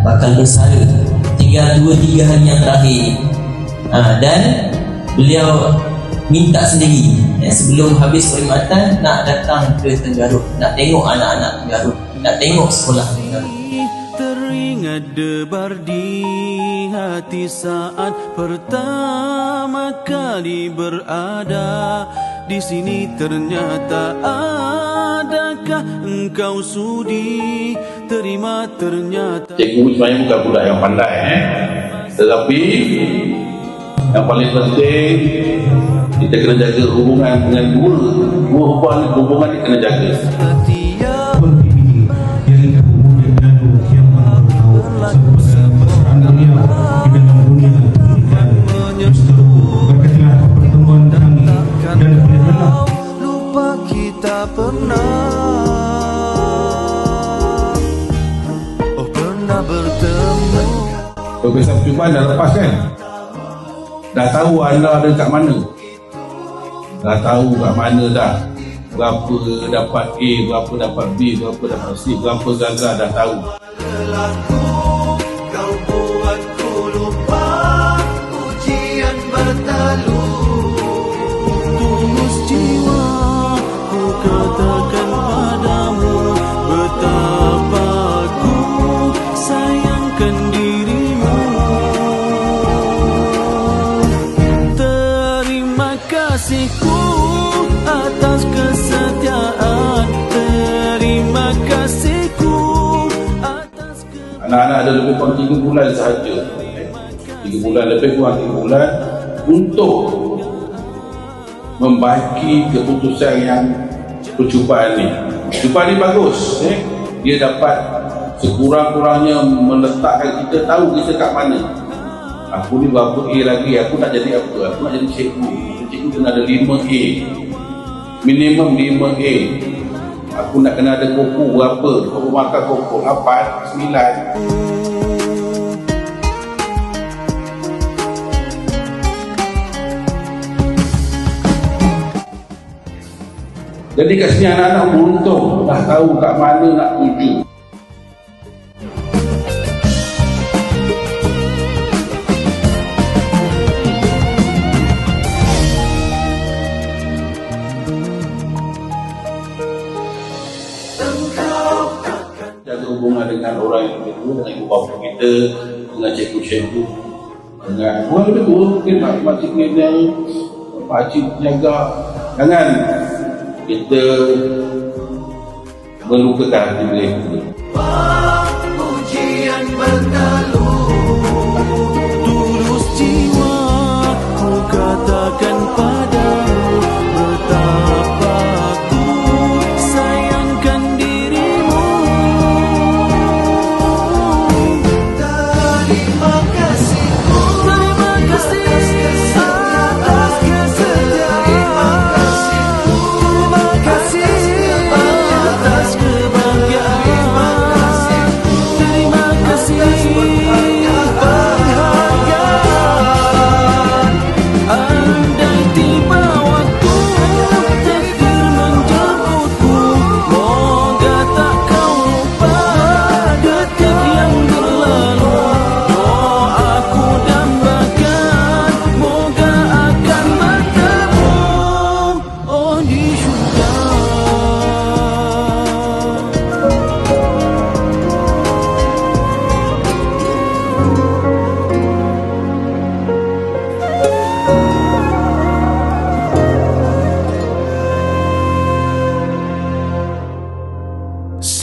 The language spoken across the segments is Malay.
bakal bersara. Tinggal 2-3 hari yang terakhir. Dan beliau minta sendiri sebelum habis perkhidmatan nak datang ke Tenggarut, nak tengok anak-anak Tenggarut, nak tengok sekolah Tenggarut. Teringat debar di hati saat pertama kali berada di sini, ternyata adakah engkau sudi terima? Ternyata cikgu sebenarnya bukan budak yang pandai, tetapi yang paling penting kita kena jaga hubungan dengan dua hubungan ni kena jaga. Lupa kita pernah bertemu. Profesor percubaan dah lepas kan? Dah tahu anda ada kat mana? Dah tahu kat mana dah? Berapa dapat A, berapa dapat B, berapa dapat C, berapa gagal dah tahu. Kau buatku lupa ujian berlalu. Tulus jiwa ku katakan padamu betapa ku sayangkan dirimu. Terima kasihku atas kesetiaan. Terima kasihku atas Anak-anak ada lebih kurang 3 bulan sahaja, 3 bulan lebih kurang 3 bulan untuk membaki keputusan yang percubaan ni. Percubaan ni bagus, dia dapat sekurang-kurangnya meletakkan kita tahu kita kat mana. Aku ni berapa A lagi, aku nak jadi apa? Aku nak jadi cikgu. Cikgu kena ada 5A, minimum 5A. Aku nak kena ada koko berapa? Koko makan koko 8, 9. Jadi kat sini anak-anak beruntung dah tahu kat mana nak tuju. Jaga hubungan dengan orang yang lebih tua, dengan ibu bapa kita, dengan cikgu-cikgu, dengan orang lebih tua, mungkin makcik nenek, pakcik jaga. Jangan kita melukakan hati mereka. ujian berlalu. Tulus jiwa ku katakan padamu betapa ku sayangkan dirimu. Terima kasihku, terima kasih atas kesetiaan. Terima kasih atas kebahagiaan. Terima kasih penghargaan. Andai tiba waktu takdir menjemputku, moga tak kau lupa detik yang berlalu. Doaku dambakan moga akan bertemu di syurga.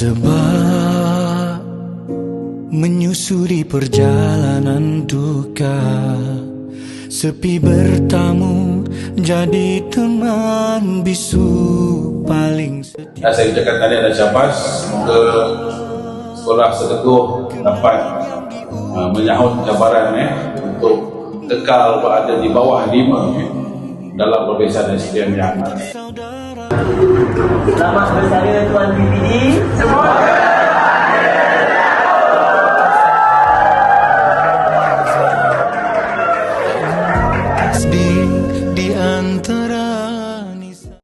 Sebab menyusuri perjalanan duka, sepi bertamu jadi teman bisu paling setia. Saya ucapkan tahniah dan syabas. Semoga sekolah Seteguh dapat menyahut cabaran untuk kekal berada di bawah 5 dalam peperiksaan SPM yang aman. Selamat bersara Tuan PPD semua.